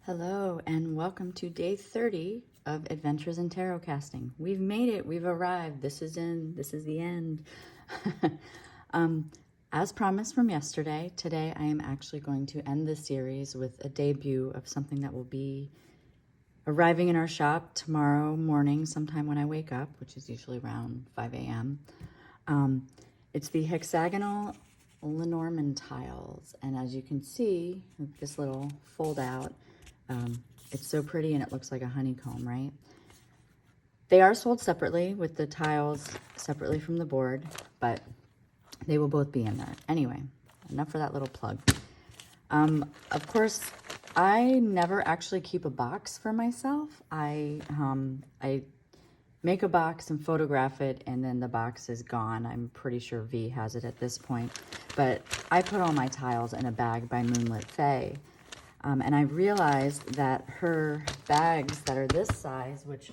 Hello and welcome to day 30 of Adventures in Tarot Casting. We've made it, we've arrived, this is the end. As promised from yesterday, today I am actually going to end the series with a debut of something that will be arriving in our shop tomorrow morning, sometime when I wake up, which is usually around 5 a.m. It's the Hexagonal Lenormand Tiles, and as you can see, this little fold out, it's so pretty and it looks like a honeycomb, right? They are sold separately with the tiles separately from the board, but they will both be in there. Anyway, enough for that little plug. Of course, I never actually keep a box for myself. I make a box and photograph it, and then the box is gone. I'm pretty sure V has it at this point. But I put all my tiles in a bag by Moonlit Faye. And I realized that her bags that are this size, which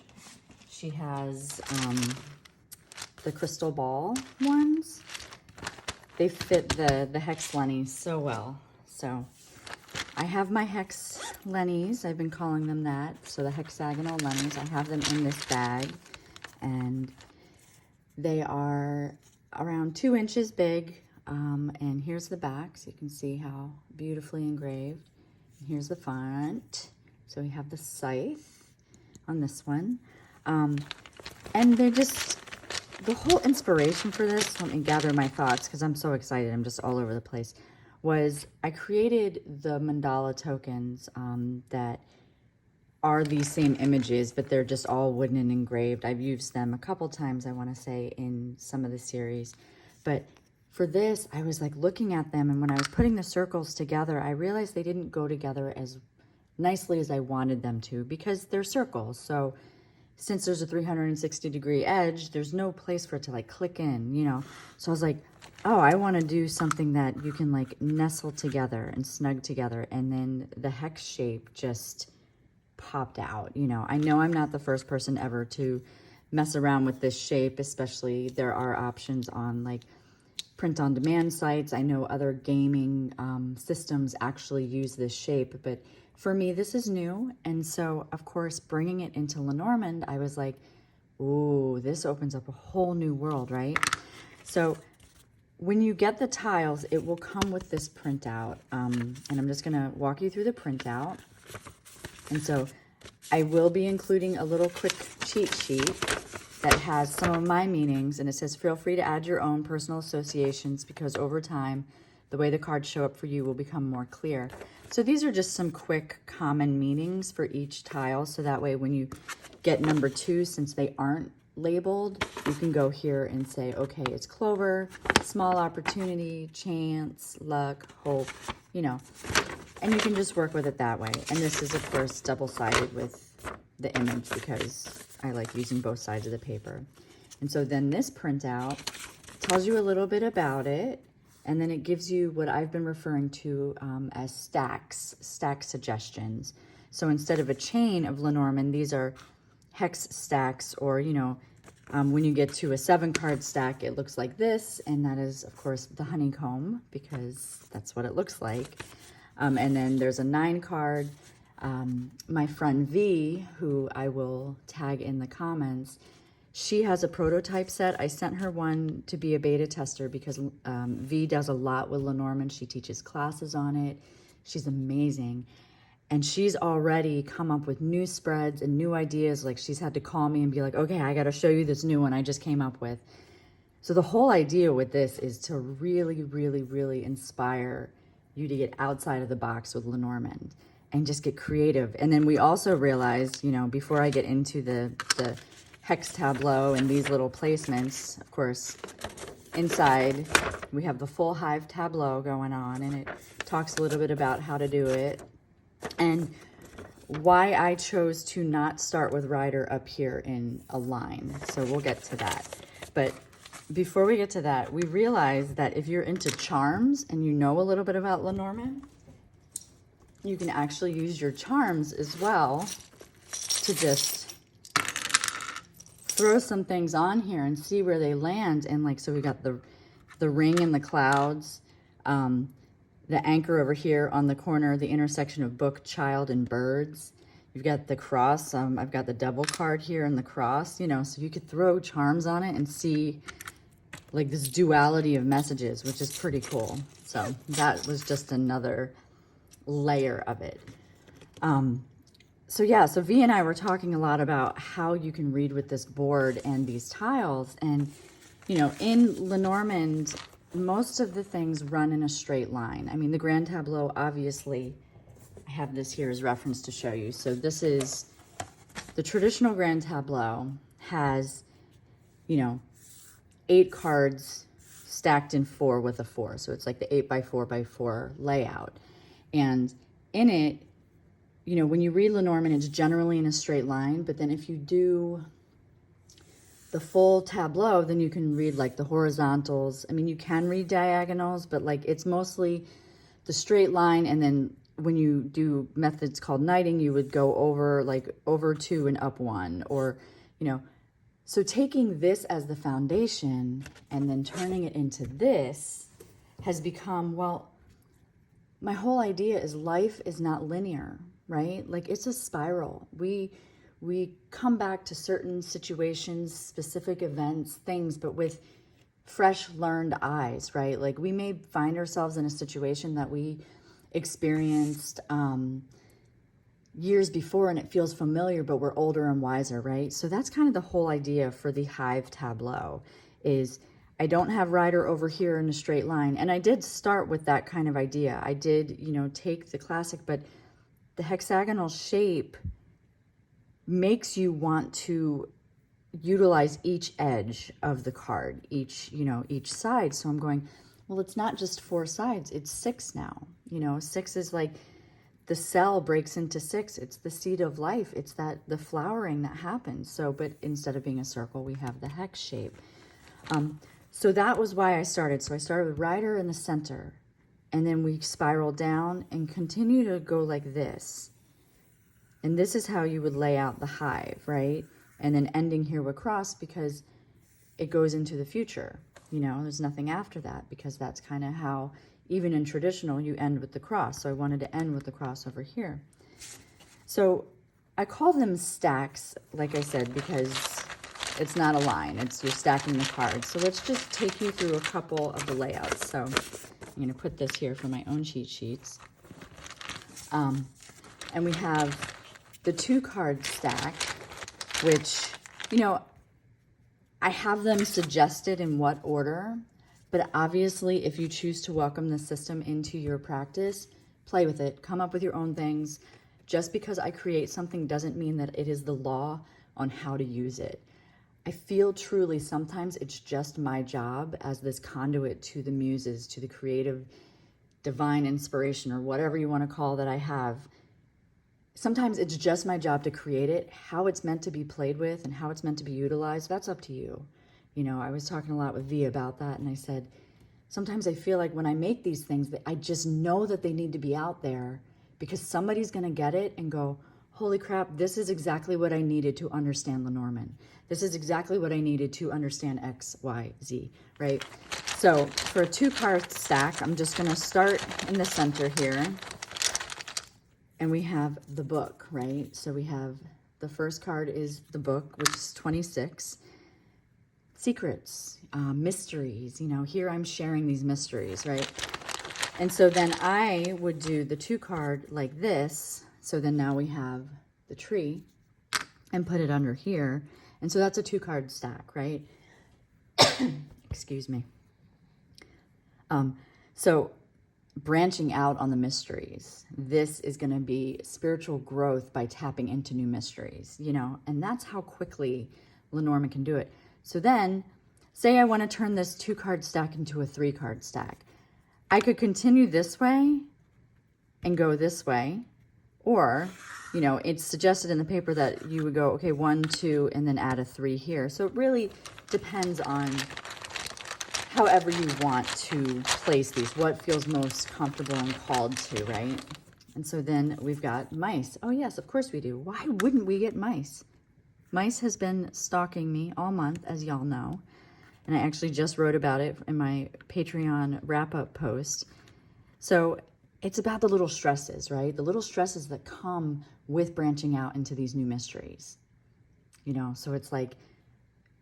she has the crystal ball ones, they fit the hex lennies so well. So I have my hex lennies, I've been calling them that. So the hexagonal lennies, I have them in this bag, and they are around 2 inches big. And here's the back, so you can see how beautifully engraved. Here's the front. So we have the scythe on this one. And they're just, the whole inspiration for this, let me gather my thoughts because I'm so excited, I'm just all over the place, was I created the Mandala tokens that are these same images, but they're just all wooden and engraved. I've used them a couple times, I want to say, in some of the series. But for this, I was like looking at them, and when I was putting the circles together, I realized they didn't go together as nicely as I wanted them to because they're circles. So since there's a 360-degree edge, there's no place for it to like click in, you know? So I was like, oh, I want to do something that you can like nestle together and snug together. And then the hex shape just popped out, you know? I know I'm not the first person ever to mess around with this shape, especially there are options on like print-on-demand sites. I know other gaming systems actually use this shape, but for me, this is new. And so, of course, bringing it into Lenormand, I was like, ooh, this opens up a whole new world, right? So when you get the tiles, it will come with this printout. And I'm just gonna walk you through the printout. And so I will be including a little quick cheat sheet that has some of my meanings, and it says feel free to add your own personal associations because over time the way the cards show up for you will become more clear. So these are just some quick common meanings for each tile, so that way when you get number 2, since they aren't labeled, you can go here and say, okay, it's clover, small opportunity, chance, luck, hope, you know, and you can just work with it that way. And this is of course double-sided with the image because I like using both sides of the paper. And so then this printout tells you a little bit about it, and then it gives you what I've been referring to as stack suggestions. So instead of a chain of Lenormand, these are hex stacks, or, you know, when you get to a 7-card stack, it looks like this, and that is, of course, the honeycomb, because that's what it looks like. And then there's a 9-card. My friend V, who I will tag in the comments, she has a prototype set. I sent her one to be a beta tester because V does a lot with Lenormand. She teaches classes on it. She's amazing. And she's already come up with new spreads and new ideas. Like, she's had to call me and be like, okay, I got to show you this new one I just came up with. So the whole idea with this is to really, really, really inspire you to get outside of the box with Lenormand and just get creative. And then we also realized, you know, before I get into the Hex Tableau and these little placements, of course, inside we have the full Hive Tableau going on, and it talks a little bit about how to do it and why I chose to not start with Rider up here in a line. So we'll get to that. But before we get to that, we realized that if you're into charms and you know a little bit about Lenormand, you can actually use your charms as well to just throw some things on here and see where they land. And like, so we got the ring in the clouds, the anchor over here on the corner, the intersection of book, child, and birds. You've got the cross. I've got the devil card here and the cross, you know, so you could throw charms on it and see like this duality of messages, which is pretty cool. So that was just another layer of it. So yeah, so V and I were talking a lot about how you can read with this board and these tiles. And, you know, in Lenormand, most of the things run in a straight line. I mean, the Grand Tableau, obviously, I have this here as reference to show you. So this is the traditional Grand Tableau has, you know, 8 cards stacked in 4 with a 4. So it's like the 8x4x4 layout. And in it, you know, when you read Lenormand, it's generally in a straight line, but then if you do the full tableau, then you can read like the horizontals. I mean, you can read diagonals, but like it's mostly the straight line. And then when you do methods called knighting, you would go over like over 2 and up 1, or, you know, so taking this as the foundation and then turning it into this has become, well, my whole idea is life is not linear, right? Like it's a spiral. We come back to certain situations, specific events, things, but with fresh learned eyes, right? Like we may find ourselves in a situation that we experienced years before and it feels familiar, but we're older and wiser, right? So that's kind of the whole idea for the Hive Tableau is I don't have rider over here in a straight line. And I did start with that kind of idea. I did, you know, take the classic, but the hexagonal shape makes you want to utilize each edge of the card, each, you know, each side. So I'm going, well, it's not just 4 sides, it's 6 now. You know, 6 is like the cell breaks into 6. It's the seed of life. It's that the flowering that happens. So, but instead of being a circle, we have the hex shape. So that was why I started. So I started with rider in the center, and then we spiral down and continue to go like this. And this is how you would lay out the hive, right? And then ending here with cross because it goes into the future. You know, there's nothing after that because that's kind of how, even in traditional, you end with the cross. So I wanted to end with the cross over here. So I call them stacks, like I said, because it's not a line. It's you're stacking the cards. So let's just take you through a couple of the layouts. So I'm going to put this here for my own cheat sheets. And we have the 2-card stack, which, you know, I have them suggested in what order, but obviously if you choose to welcome the system into your practice, play with it, come up with your own things. Just because I create something doesn't mean that it is the law on how to use it. I feel truly sometimes it's just my job as this conduit to the muses, to the creative divine inspiration or whatever you want to call that I have. Sometimes it's just my job to create it. How it's meant to be played with and how it's meant to be utilized, that's up to you. You know, I was talking a lot with V about that, and I said, sometimes I feel like when I make these things, that I just know that they need to be out there because somebody's going to get it and go, holy crap, this is exactly what I needed to understand Lenormand. This is exactly what I needed to understand X, Y, Z, right? So for a 2-card stack, I'm just going to start in the center here. And we have the book, right? So we have the first card is the book, which is 26. Secrets, mysteries, you know, here I'm sharing these mysteries, right? And so then I would do the 2-card like this. So then now we have the tree and put it under here. And so that's a 2-card stack, right? Excuse me. So branching out on the mysteries, this is going to be spiritual growth by tapping into new mysteries, you know, and that's how quickly Lenormand can do it. So then say I want to turn this 2-card stack into a 3-card stack. I could continue this way and go this way, or, you know, it's suggested in the paper that you would go, okay, 1, 2, and then add a 3 here. So it really depends on however you want to place these, what feels most comfortable and called to, right? And so then we've got mice. Oh yes, of course we do. Why wouldn't we get mice? Mice has been stalking me all month, as y'all know. And I actually just wrote about it in my Patreon wrap-up post. So it's about the little stresses, right? The little stresses that come with branching out into these new mysteries. You know, so it's like,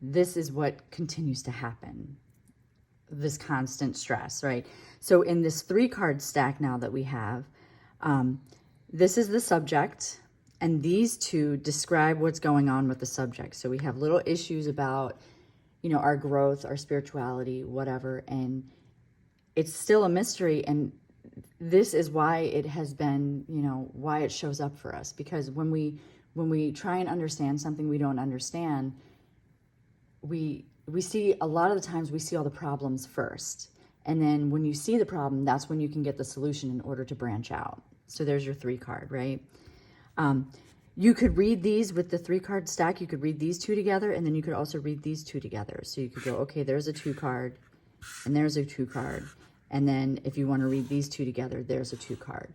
this is what continues to happen, this constant stress, right? So in this 3-card stack now that we have, this is the subject, and these two describe what's going on with the subject. So we have little issues about, you know, our growth, our spirituality, whatever, and it's still a mystery. And this is why it has been, you know, why it shows up for us, because when we try and understand something we don't understand, we see, a lot of the times we see all the problems first. And then when you see the problem, that's when you can get the solution in order to branch out. So there's your 3-card, right? You could read these with the 3-card stack. You could read these two together, and then you could also read these two together. So you could go, okay, there's a 2-card, and there's a 2-card. And then if you want to read these two together, there's a 2-card.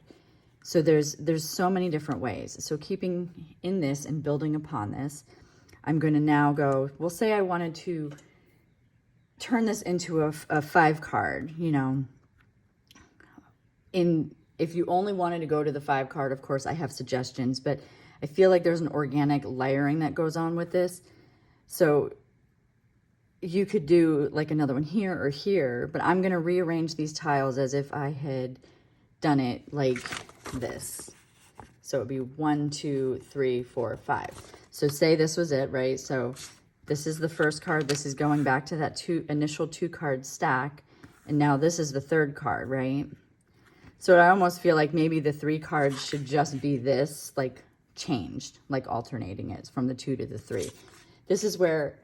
So there's so many different ways. So keeping in this and building upon this, I'm going to now go, we'll say I wanted to turn this into a 5-card, you know. If you only wanted to go to the 5-card, of course, I have suggestions, but I feel like there's an organic layering that goes on with this. So you could do like another one here or here, but I'm going to rearrange these tiles as if I had done it like this. So it'd be 1, 2, 3, 4, 5. So say this was it, right? So this is the first card. This is going back to that initial 2-card stack. And now this is the 3rd card, right? So I almost feel like maybe the 3 cards should just be this, like changed, like alternating it from the 2 to the 3. This is where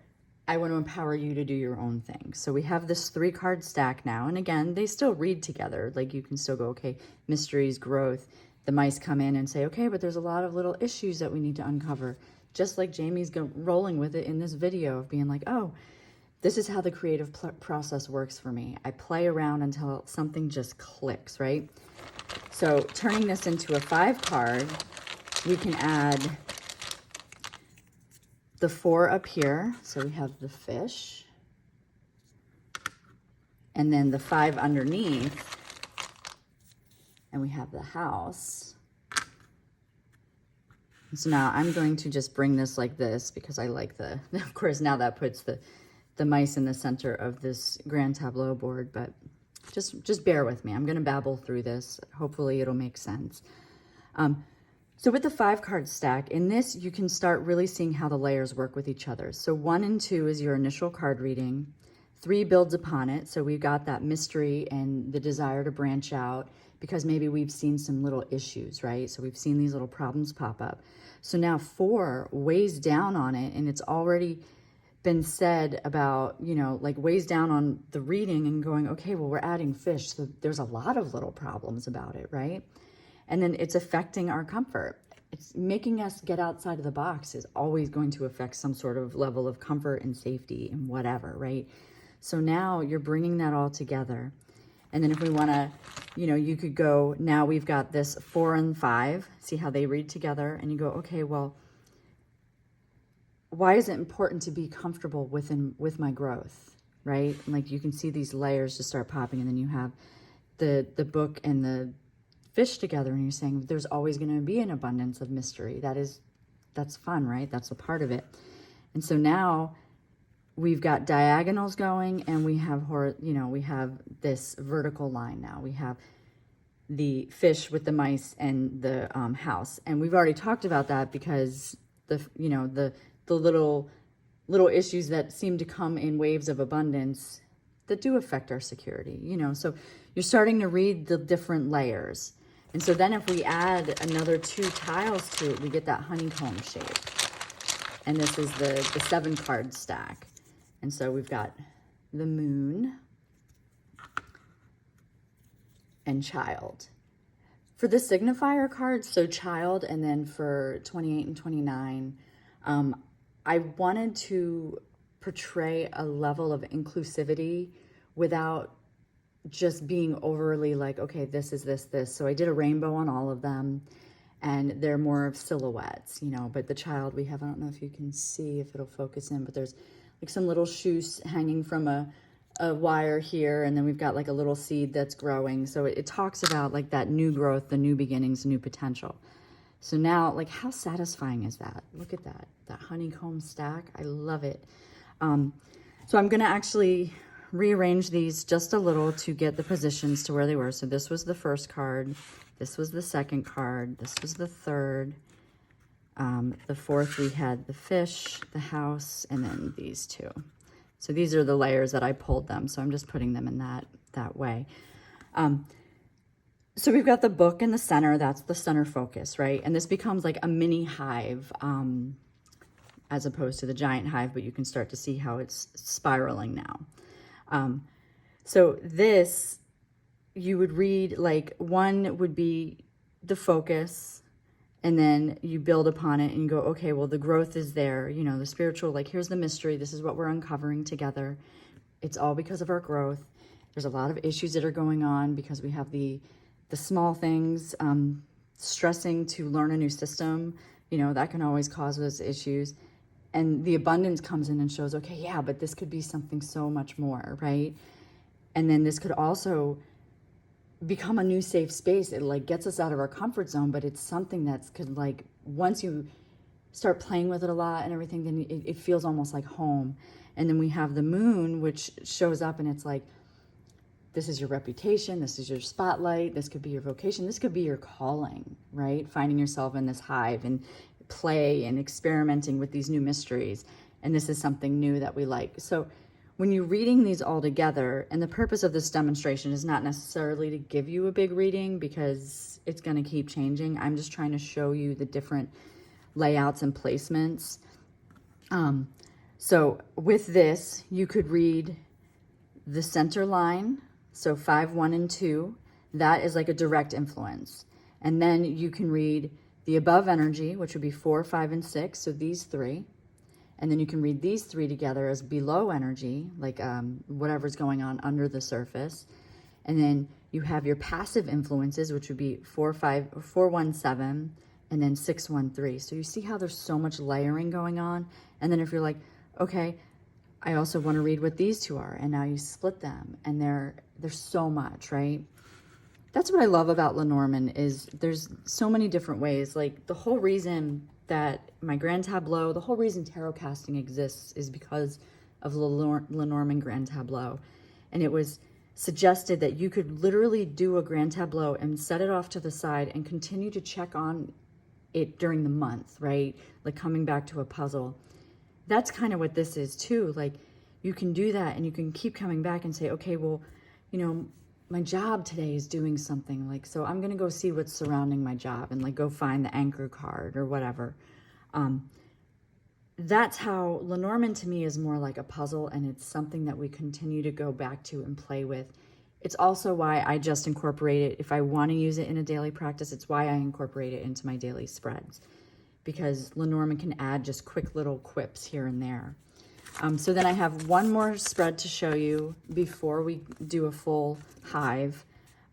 I want to empower you to do your own thing. So we have this 3-card stack now. And again, they still read together. Like you can still go, okay, mysteries, growth. The mice come in and say, okay, but there's a lot of little issues that we need to uncover. Just like Jamie's rolling with it in this video of being like, oh, this is how the creative process works for me. I play around until something just clicks, right? So turning this into a 5-card, we can add the 4 up here. So we have the fish. And then the 5 underneath. And we have the house. So now I'm going to just bring this like this because I like of course, now that puts the mice in the center of this grand tableau board, but just bear with me. I'm going to babble through this. Hopefully it'll make sense. So with the 5-card stack, in this, you can start really seeing how the layers work with each other. So 1 and 2 is your initial card reading. 3 builds upon it. So we've got that mystery and the desire to branch out because maybe we've seen some little issues, right? So we've seen these little problems pop up. So now 4 weighs down on it, and it's already been said about, you know, like weighs down on the reading and going, okay, well, we're adding fish. So there's a lot of little problems about it, right? And then it's affecting our comfort. It's making us get outside of the box is always going to affect some sort of level of comfort and safety and whatever, right? So now you're bringing that all together. And then if we want to, you know, you could go, now we've got this 4 and 5, see how they read together, and you go, okay, well, why is it important to be comfortable with my growth, right? Like you can see these layers just start popping, and then you have the book and the fish together, and you're saying there's always going to be an abundance of mystery. That's fun, right? That's a part of it. And so now we've got diagonals going, and we have, you know, we have this vertical line now. We have the fish with the mice and the house, and we've already talked about that because the little issues that seem to come in waves of abundance that do affect our security, you know. So you're starting to read the different layers. And so then if we add another 2 tiles to it, we get that honeycomb shape. And this is the 7-card stack. And so we've got the moon and child. For the signifier cards, so child, and then for 28 and 29, I wanted to portray a level of inclusivity without just being overly like, okay, this is this. So I did a rainbow on all of them, and they're more of silhouettes, you know. But the child we have, I don't know if you can see, if it'll focus in, but there's like some little shoes hanging from a a wire here, and then we've got like a little seed that's growing. So it talks about like that new growth, the new beginnings, new potential. So now, like, how satisfying is that? Look at that honeycomb stack. I love it. So I'm going to actually rearrange these just a little to get the positions to where they were. So this was the first card. This was the second card. This was the third. The fourth, we had the fish, the house, and then these two. So these are the layers that I pulled them. So I'm just putting them in that way. So we've got the book in the center. That's the center focus, right? And this becomes like a mini hive, as opposed to the giant hive, but you can start to see how it's spiraling now. So this, you would read, like, one would be the focus, and then you build upon it and you go, okay, well, the growth is there, you know, the spiritual, like, here's the mystery. This is what we're uncovering together. It's all because of our growth. There's a lot of issues that are going on because we have the small things, stressing to learn a new system, you know, that can always cause those issues. And the abundance comes in and shows, okay, yeah, but this could be something so much more, right? And then this could also become a new safe space. It like gets us out of our comfort zone, but it's something that's could, like, once you start playing with it a lot and everything, then it feels almost like home. And then we have the moon, which shows up, and it's like, this is your reputation, this is your spotlight, this could be your vocation, this could be your calling, right? Finding yourself in this hive and play and experimenting with these new mysteries. And this is something new that we like. So when you're reading these all together, and the purpose of this demonstration is not necessarily to give you a big reading because it's going to keep changing. I'm just trying to show you the different layouts and placements. So with this, you could read the center line. So 5, 1, and 2, that is like a direct influence. And then you can read the above energy, which would be 4, 5, and 6. So these three. And then you can read these three together as below energy, like whatever's going on under the surface. And then you have your passive influences, which would be 4, 5, 4, 1, 7, and then 6, 1, 3. So you see how there's so much layering going on. And then if you're like, okay, I also want to read what these two are, and now you split them, and there's so much, right? That's what I love about Lenormand, is there's so many different ways. Like, the whole reason that my Grand Tableau, the whole reason tarot casting exists is because of Lenormand Grand Tableau. And it was suggested that you could literally do a Grand Tableau and set it off to the side and continue to check on it during the month, right? Like coming back to a puzzle. That's kind of what this is too. Like, you can do that and you can keep coming back and say, okay, well, you know, my job today is doing something, like, so I'm going to go see what's surrounding my job and like go find the anchor card or whatever. That's how Lenormand to me is more like a puzzle, and it's something that we continue to go back to and play with. It's also why I just incorporate it. If I want to use it in a daily practice, it's why I incorporate it into my daily spreads, because Lenormand can add just quick little quips here and there. So then I have one more spread to show you before we do a full hive.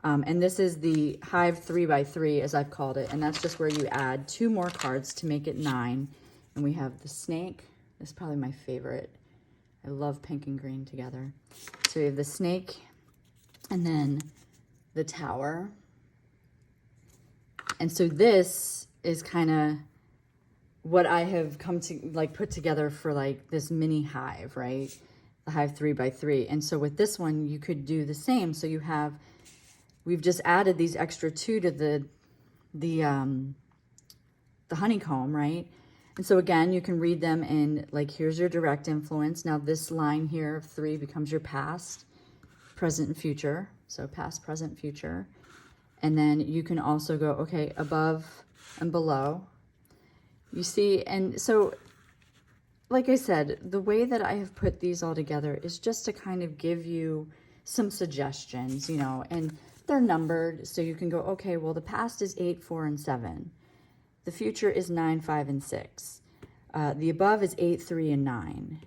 And this is the Hive 3x3, as I've called it. And that's just where you add 2 more cards to make it 9. And we have the snake. This is probably my favorite. I love pink and green together. So we have the snake, and then the tower. And so this is kind of what I have come to like put together for like this mini hive, right? The Hive 3x3. And so with this one, you could do the same. So you have, we've just added these extra 2 to the honeycomb, right? And so again, you can read them in, like, here's your direct influence. Now this line here of 3 becomes your past, present, and future. So past, present, future. And then you can also go, okay, above and below. You see, and so, like I said, the way that I have put these all together is just to kind of give you some suggestions, you know, and they're numbered. So you can go, okay, well, the past is 8, 4, and 7. The future is 9, 5, and 6. The above is 8, 3, and 9.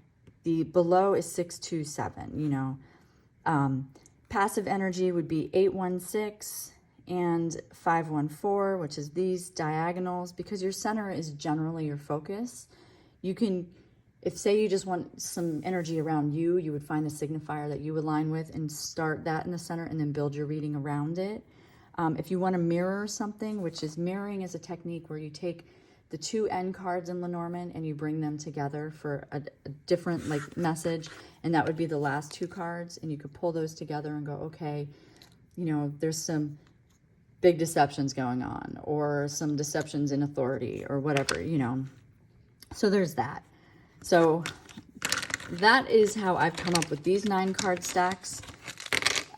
The below is 6, 2, 7, you know. Passive energy would be 8, 1, 6 and 5, 1, 4, which is these diagonals, because your center is generally your focus. You can if say you just want some energy around you, you would find a signifier that you align with and start that in the center and then build your reading around it. If you want to mirror something, which is mirroring is a technique where you take the two end cards in Lenormand and you bring them together for a different like message, and that would be the last two cards, and you could pull those together and go, okay, you know, there's some big deceptions going on, or some deceptions in authority, or whatever, you know. So there's that. So that is how I've come up with these 9 card stacks.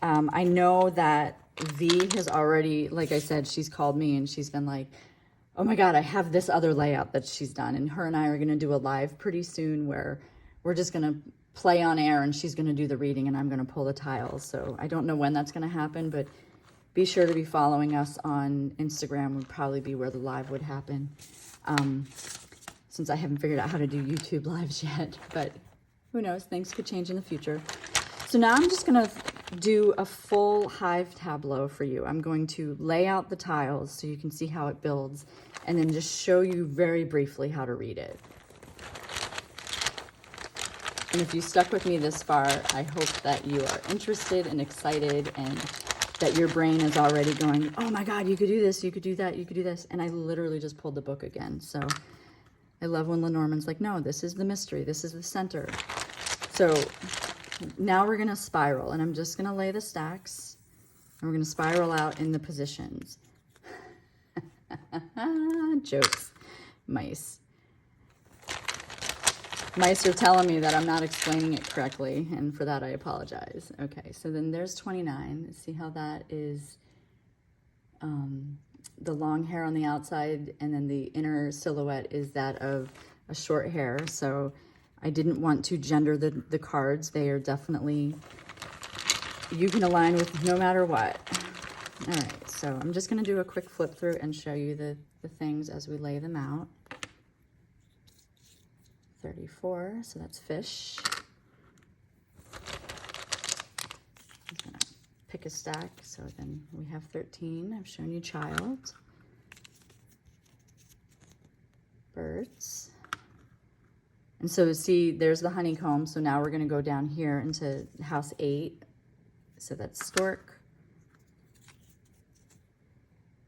I know that V has already, like I said, she's called me and she's been like, oh my God, I have this other layout that she's done. And her and I are going to do a live pretty soon where we're just going to play on air and she's going to do the reading and I'm going to pull the tiles. So I don't know when that's going to happen, but be sure to be following us on Instagram. Would probably be where the live would happen. Since I haven't figured out how to do YouTube lives yet, but who knows, things could change in the future. So now I'm just gonna do a full Hive Tableau for you. I'm going to lay out the tiles so you can see how it builds, and then just show you very briefly how to read it. And if you stuck with me this far, I hope that you are interested and excited, and that your brain is already going, oh my God, you could do this, you could do that, you could do this. And I literally just pulled the book again. So I love when Lenormand's like, no, this is the mystery. This is the center. So now we're going to spiral, and I'm just going to lay the stacks, and we're going to spiral out in the positions. Jokes. Mice. Mice are telling me that I'm not explaining it correctly, and for that I apologize. Okay, so then there's 29. See how that is the long hair on the outside, and then the inner silhouette is that of a short hair. So I didn't want to gender the cards. They are definitely, you can align with no matter what. All right, so I'm just going to do a quick flip through and show you the things as we lay them out. 34, so that's fish. I'm gonna pick a stack, so then we have 13. I've shown you child. Birds. And so see, there's the honeycomb. So now we're gonna go down here into house 8. So that's stork,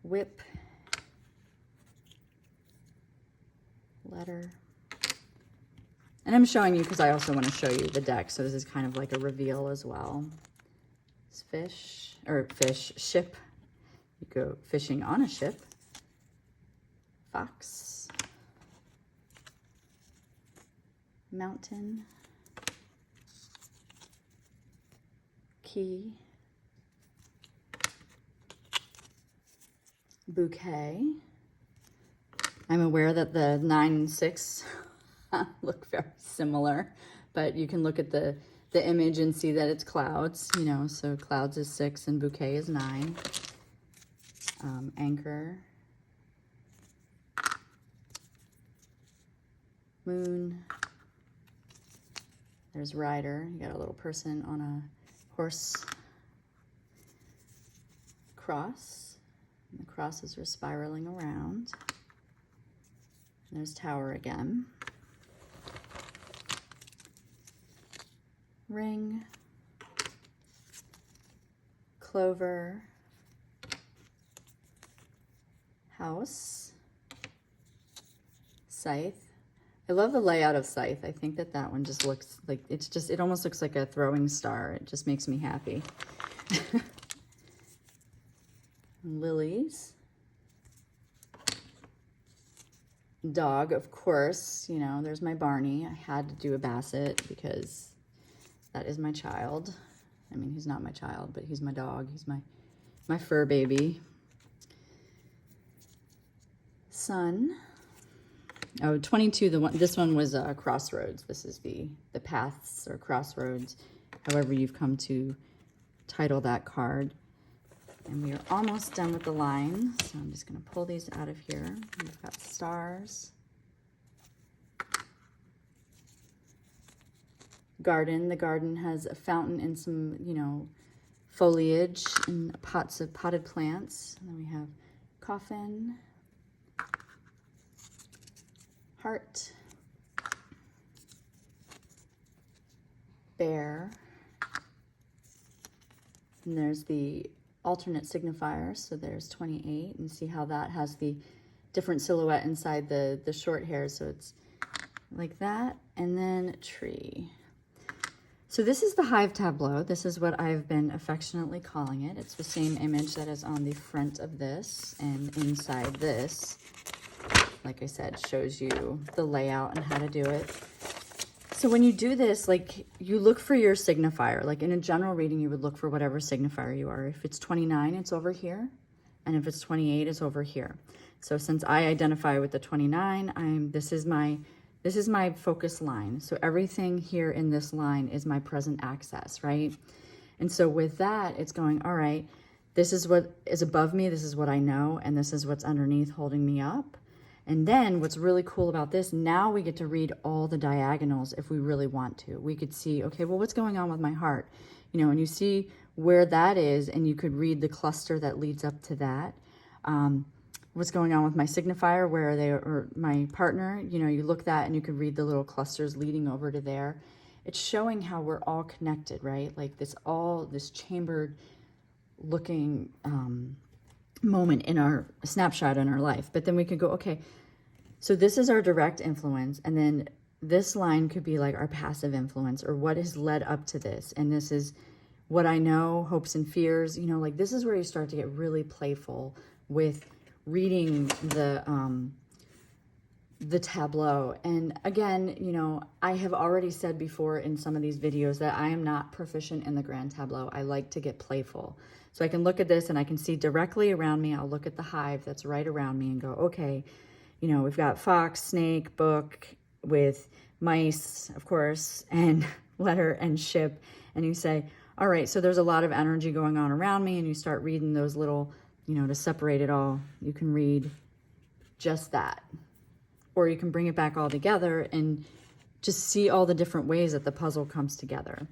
whip, letter. And I'm showing you because I also want to show you the deck. So this is kind of like a reveal as well. It's fish, or fish, ship. You go fishing on a ship. Fox. Mountain. Key. Bouquet. I'm aware that the 9 and 6 look very similar, but you can look at the image and see that it's clouds, you know, so clouds is 6 and bouquet is 9. Anchor. Moon. There's rider. You got a little person on a horse. Cross. And the crosses are spiraling around. And there's tower again. Ring, clover, house, scythe. I love the layout of scythe. I think that that one just looks like, it almost looks like a throwing star. It just makes me happy. Lilies. Dog, of course, you know, there's my Barney. I had to do a basset because that is my child. I mean, he's not my child, but he's my dog. He's my fur baby. Sun. Oh, 22, this one was crossroads. This is the paths or crossroads, however you've come to title that card. And we are almost done with the line. So I'm just gonna pull these out of here. We've got stars. Garden. The garden has a fountain and some, you know, foliage and pots of potted plants. And then we have coffin, heart, bear. And there's the alternate signifier. So there's 28, and see how that has the different silhouette inside the short hairs. So it's like that, and then tree. So this is the Hive Tableau. This is what I've been affectionately calling it. It's the same image that is on the front of this, and inside this, like I said, shows you the layout and how to do it. So when you do this, like, you look for your signifier. Like in a general reading, you would look for whatever signifier you are. If it's 29, it's over here. And if it's 28, it's over here. So since I identify with the 29, this is my focus line. So everything here in this line is my present access, right? And so with that, it's going, all right, this is what is above me, this is what I know, and this is what's underneath holding me up. And then what's really cool about this, now we get to read all the diagonals if we really want to. We could see, okay, well, what's going on with my heart? You know, and you see where that is, and you could read the cluster that leads up to that. What's going on with my signifier, where they or my partner, you know, you look that and you can read the little clusters leading over to there. It's showing how we're all connected, right? Like this chambered looking moment in our snapshot in our life. But then we could go, okay, so this is our direct influence, and then this line could be like our passive influence, or what has led up to this, and this is what I know, hopes and fears. You know, like this is where you start to get really playful with reading the tableau. And again, you know, I have already said before in some of these videos that I am not proficient in the grand tableau. I like to get playful. So I can look at this and I can see directly around me. I'll look at the hive that's right around me and go, okay, you know, we've got fox, snake, book with mice, of course, and letter and ship. And you say, all right, so there's a lot of energy going on around me, and you start reading those little, you know, to separate it all, you can read just that. Or you can bring it back all together and just see all the different ways that the puzzle comes together.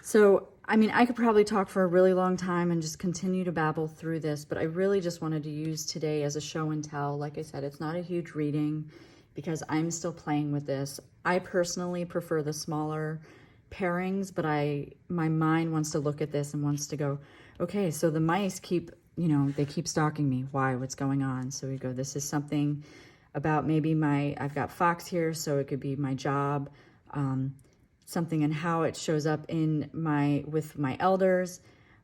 So, I mean, I could probably talk for a really long time and just continue to babble through this, but I really just wanted to use today as a show and tell. Like I said, it's not a huge reading because I'm still playing with this. I personally prefer the smaller pairings, but my mind wants to look at this and wants to go, okay, so the mice keep, you know, they keep stalking me. Why? What's going on? So we go, this is something about maybe I've got fox here, so it could be my job, something and how it shows up with my elders,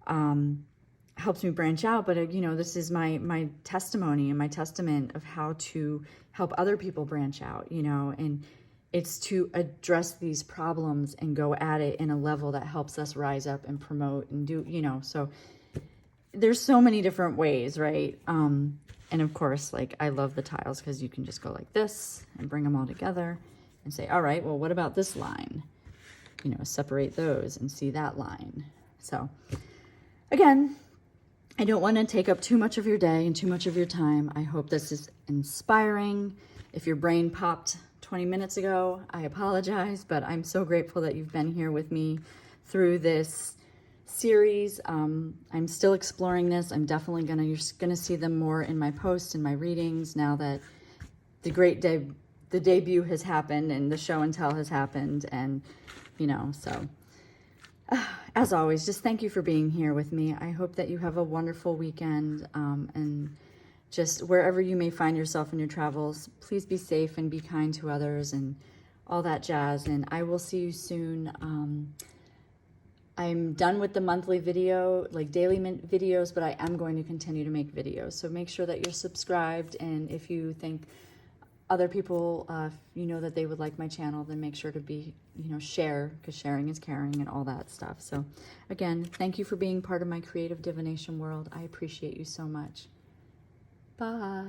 helps me branch out. But, you know, this is my testimony and my testament of how to help other people branch out, you know, and it's to address these problems and go at it in a level that helps us rise up and promote and do, you know, so there's so many different ways, right? And of course, like, I love the tiles because you can just go like this and bring them all together and say, all right, well, what about this line? You know, separate those and see that line. So again, I don't want to take up too much of your day and too much of your time. I hope this is inspiring. If your brain popped 20 minutes ago, I apologize, but I'm so grateful that you've been here with me through this series. I'm still exploring this. I'm definitely you're gonna see them more in my posts and my readings now that the debut has happened and the show and tell has happened, and you know, so as always, just thank you for being here with me. I hope that you have a wonderful weekend, and just wherever you may find yourself in your travels, please be safe and be kind to others and all that jazz, and I will see you soon. I'm done with the monthly video, like daily videos, but I am going to continue to make videos. So make sure that you're subscribed. And if you think other people, you know, that they would like my channel, then make sure to share, because sharing is caring and all that stuff. So again, thank you for being part of my creative divination world. I appreciate you so much. Bye.